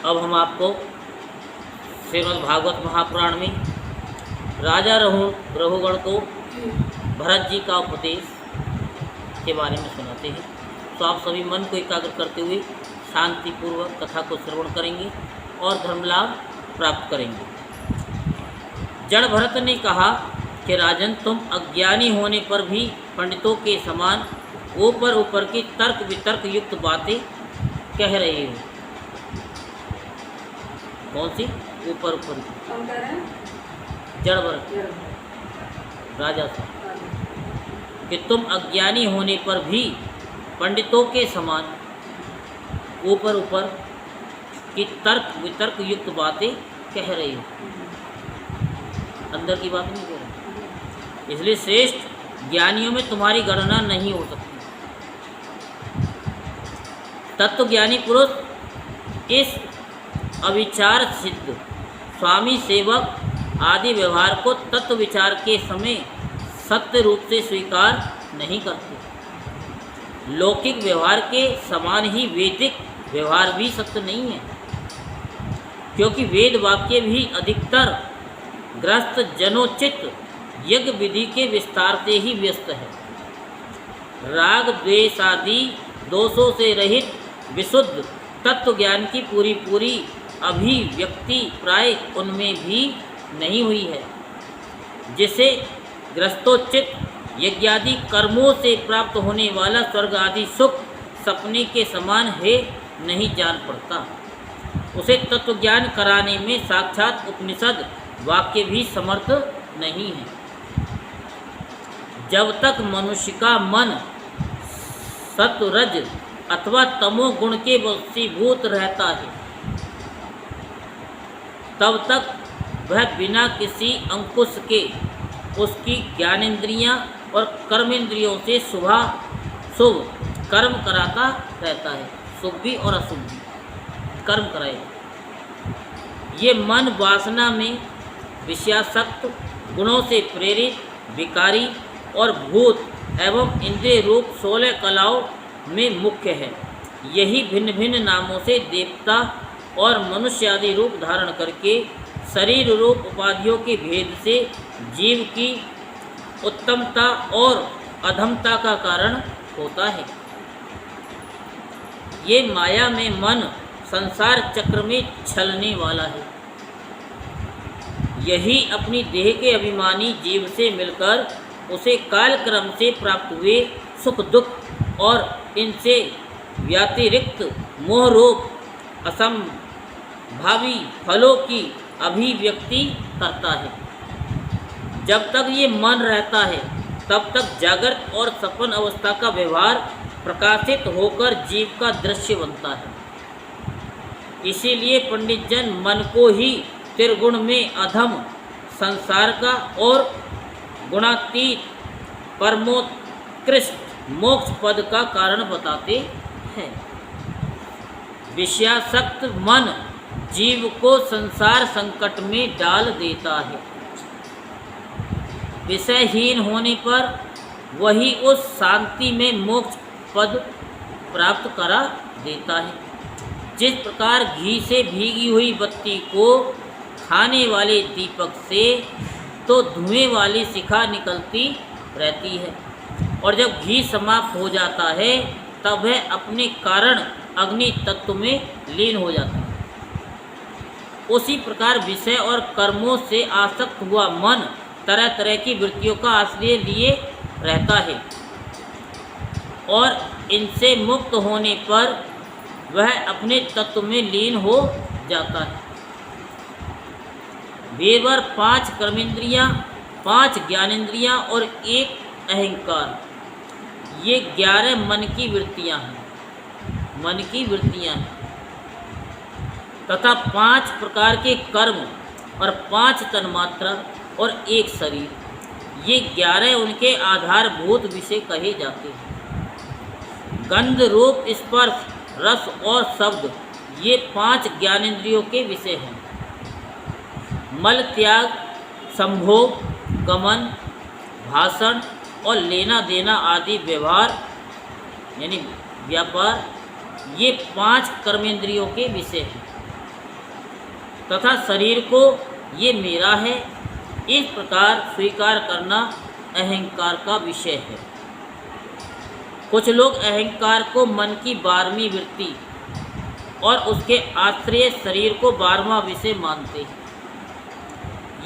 अब हम आपको श्रीमद् भागवत महापुराण में राजा रघुगण को भरत जी का उपदेश के बारे में सुनाते हैं। तो आप सभी मन को एकाग्र करते हुए शांतिपूर्वक कथा को श्रवण करेंगे और धर्म लाभ प्राप्त करेंगे। जड़ भरत ने कहा कि राजन, तुम अज्ञानी होने पर भी पंडितों के समान ऊपर ऊपर की तर्क वितर्क युक्त बातें कह रहे हो। कौन सी ऊपर ऊपर की? जड़ भरत राजा से कि तुम अज्ञानी होने पर भी पंडितों के समान ऊपर ऊपर की तर्क वितर्क युक्त बातें कह रही हो। अंदर की बात नहीं कह रही। इसलिए श्रेष्ठ ज्ञानियों में तुम्हारी गणना नहीं हो सकती। तत्व ज्ञानी पुरुष इस अविचार सिद्ध स्वामी सेवक आदि व्यवहार को तत्व विचार के समय सत्य रूप से स्वीकार नहीं करते। लौकिक व्यवहार के समान ही वैदिक व्यवहार भी सत्य नहीं है, क्योंकि वेद वाक्य भी अधिकतर ग्रस्त जनोचित यज्ञ विधि के विस्तार से ही व्यस्त है। राग द्वेष आदि दोषों से रहित विशुद्ध तत्व ज्ञान की पूरी अभिव्यक्ति प्राय उनमें भी नहीं हुई है, जिसे ग्रस्तोचित यज्ञादि कर्मों से प्राप्त होने वाला स्वर्ग आदि सुख सपने के समान है नहीं जान पड़ता। उसे तत्व ज्ञान कराने में साक्षात उपनिषद वाक्य भी समर्थ नहीं है। जब तक मनुष्य का मन सत्वरज अथवा तमो गुण के वशीभूत रहता है, तब तक वह बिना किसी अंकुश के उसकी ज्ञानेंद्रियां और कर्मेंद्रियों से शुभ कर्म कराता रहता है। शुभ भी और अशुभ भी कर्म कराएगा। ये मन वासना में विषयासक्त गुणों से प्रेरित विकारी और भूत एवं इंद्रिय रूप 16 कलाओं में मुख्य है। यही भिन्न भिन्न नामों से देवता और मनुष्य आदि रूप धारण करके शरीर रूप उपाधियों के भेद से जीव की उत्तमता और अधमता का कारण होता है। ये माया में मन संसार चक्र में छलने वाला है। यही अपनी देह के अभिमानी जीव से मिलकर उसे काल क्रम से प्राप्त हुए सुख दुख और इनसे व्यतिरिक्त मोह रूप असंभावी फलों की अभिव्यक्ति करता है। जब तक ये मन रहता है, तब तक जागृत और सपन अवस्था का व्यवहार प्रकाशित होकर जीव का दृश्य बनता है। इसीलिए पंडित जन मन को ही त्रिगुण में अधम संसार का और गुणातीत परमोत्कृष्ट मोक्ष पद का कारण बताते हैं। विषयासक्त मन जीव को संसार संकट में डाल देता है। विषयहीन होने पर वही उस शांति में मोक्ष पद प्राप्त करा देता है। जिस प्रकार घी से भीगी हुई बत्ती को खाने वाले दीपक से तो धुएं वाली शिखा निकलती रहती है, और जब घी समाप्त हो जाता है तब वह अपने कारण अग्नि तत्व में लीन हो जाता है। उसी प्रकार विषय और कर्मों से आसक्त हुआ मन तरह तरह की वृत्तियों का आश्रय लिए रहता है, और इनसे मुक्त होने पर वह अपने तत्व में लीन हो जाता है। बेवर 5 कर्मेंद्रियां, 5 ज्ञानेंद्रियां और 1 अहंकार, ये 11 मन की वृत्तियां हैं। मन की वृत्तियां हैं तथा 5 प्रकार के कर्म और 5 तन्मात्रा और 1 शरीर, ये 11 उनके आधारभूत विषय कहे जाते हैं। गंध रूप स्पर्श रस और शब्द, ये 5 ज्ञानेंद्रियों के विषय हैं। मल त्याग, संभोग, गमन, भाषण और लेना देना आदि व्यवहार यानी व्यापार, ये 5 कर्मेंद्रियों के विषय हैं। तथा शरीर को ये मेरा है, इस प्रकार स्वीकार करना अहंकार का विषय है। कुछ लोग अहंकार को मन की 12वीं वृत्ति और उसके आश्रय शरीर को 12वां विषय मानते हैं।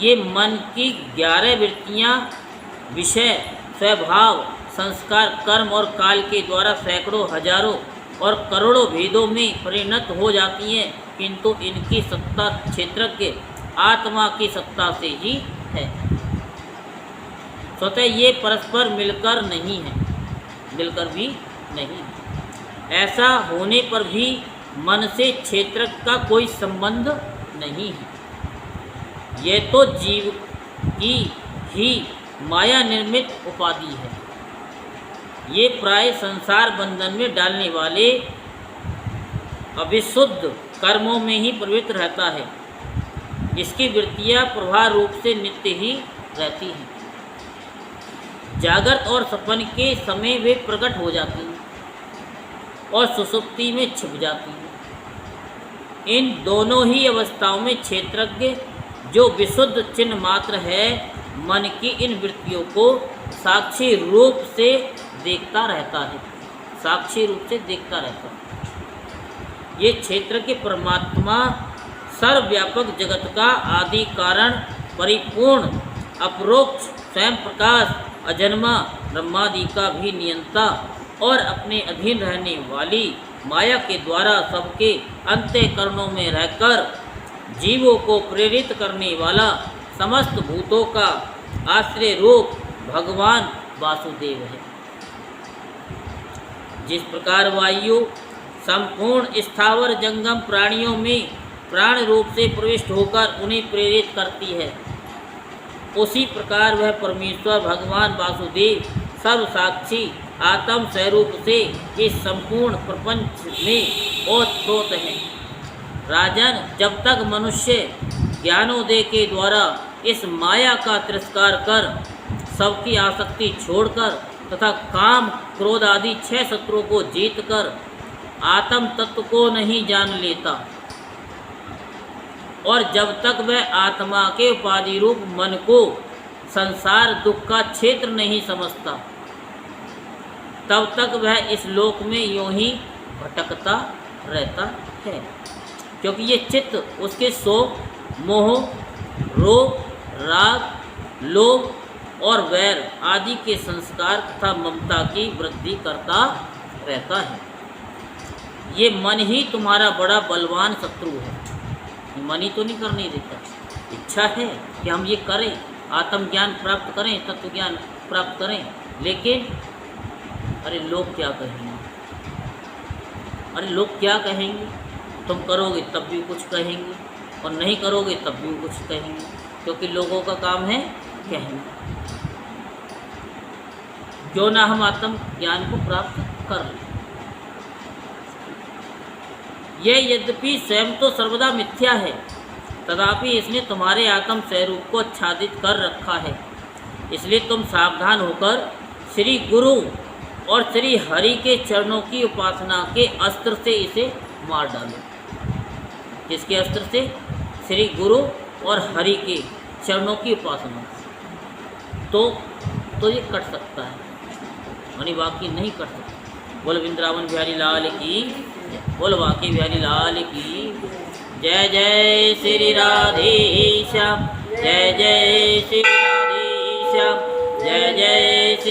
ये मन की 11 वृत्तियाँ विषय, स्वभाव, संस्कार, कर्म और काल के द्वारा सैकड़ों, हजारों और करोड़ों भेदों में परिणत हो जाती हैं, किंतु इनकी सत्ता क्षेत्रज्ञ आत्मा की सत्ता से ही है। स्वतः ये परस्पर मिलकर नहीं है, मिलकर भी नहीं। ऐसा होने पर भी मन से क्षेत्र का कोई संबंध नहीं है। ये तो जीव की ही माया निर्मित उपाधि है। ये प्राय संसार बंधन में डालने वाले अविशुद्ध कर्मों में ही प्रवृत्त रहता है। इसकी वृत्तियाँ प्रवाह रूप से नित्य ही रहती हैं। जागृत और सपन के समय वे प्रकट हो जाती हैं और सुषुप्ति में छिप जाती हैं। इन दोनों ही अवस्थाओं में क्षेत्रज्ञ जो विशुद्ध चिन्ह मात्र है, मन की इन वृत्तियों को साक्षी रूप से देखता रहता है, साक्षी रूप से देखता रहता है। ये क्षेत्र के परमात्मा सर्वव्यापक जगत का आदि कारण, परिपूर्ण अपरोक्ष स्वयं प्रकाश, अजन्मा ब्रह्मादि का भी नियंता और अपने अधीन रहने वाली माया के द्वारा सबके अंतःकरणों में रहकर जीवों को प्रेरित करने वाला समस्त भूतों का आश्रय रूप भगवान वासुदेव है। जिस प्रकार वायु संपूर्ण स्थावर जंगम प्राणियों में प्राण रूप से प्रविष्ट होकर उन्हें प्रेरित करती है, उसी प्रकार वह परमेश्वर भगवान वासुदेव सर्वसाक्षी आत्म स्वरूप से इस संपूर्ण प्रपंच में ओतप्रोत है। राजन, जब तक मनुष्य ज्ञानोदय के द्वारा इस माया का तिरस्कार कर सबकी आसक्ति छोड़कर तथा काम, क्रोध आदि 6 शत्रुओं को जीतकर आत्म तत्व को नहीं जान लेता और जब तक वह आत्मा के उपाधि रूप मन को संसार दुख का क्षेत्र नहीं समझता, तब तक वह इस लोक में यूं ही भटकता रहता है। क्योंकि ये चित्त उसके शोक, मोह, रोग, राग, लोभ और वैर आदि के संस्कार तथा ममता की वृद्धि करता रहता है। ये मन ही तुम्हारा बड़ा बलवान शत्रु है। मन ही तो नहीं करने देता। इच्छा है कि हम ये करें, आत्मज्ञान प्राप्त करें, तत्व ज्ञान प्राप्त करें, लेकिन अरे लोग क्या कहेंगे, अरे लोग क्या कहेंगे। तुम करोगे तब भी कुछ कहेंगे और नहीं करोगे तब भी कुछ कहेंगे, क्योंकि लोगों का काम है कहना। क्यों ना हम आत्म ज्ञान को प्राप्त कर लें। यह यद्यपि स्वयं तो सर्वदा मिथ्या है, तथापि इसने तुम्हारे आत्म स्वरूप को आच्छादित कर रखा है। इसलिए तुम सावधान होकर श्री गुरु और श्री हरि के चरणों की उपासना के अस्त्र से इसे मार डालो। किसके अस्त्र से? श्री गुरु और हरि के चरणों की उपासना। तो ये कट सकता है, यानी बाकी नहीं कट सकता। बोल वृंदावन बिहारी लाल की, बोल बाकी बिहारी लाल की। जय जय श्री राधेश्याम, जय जय श्री राधेश्याम, जय जय श्री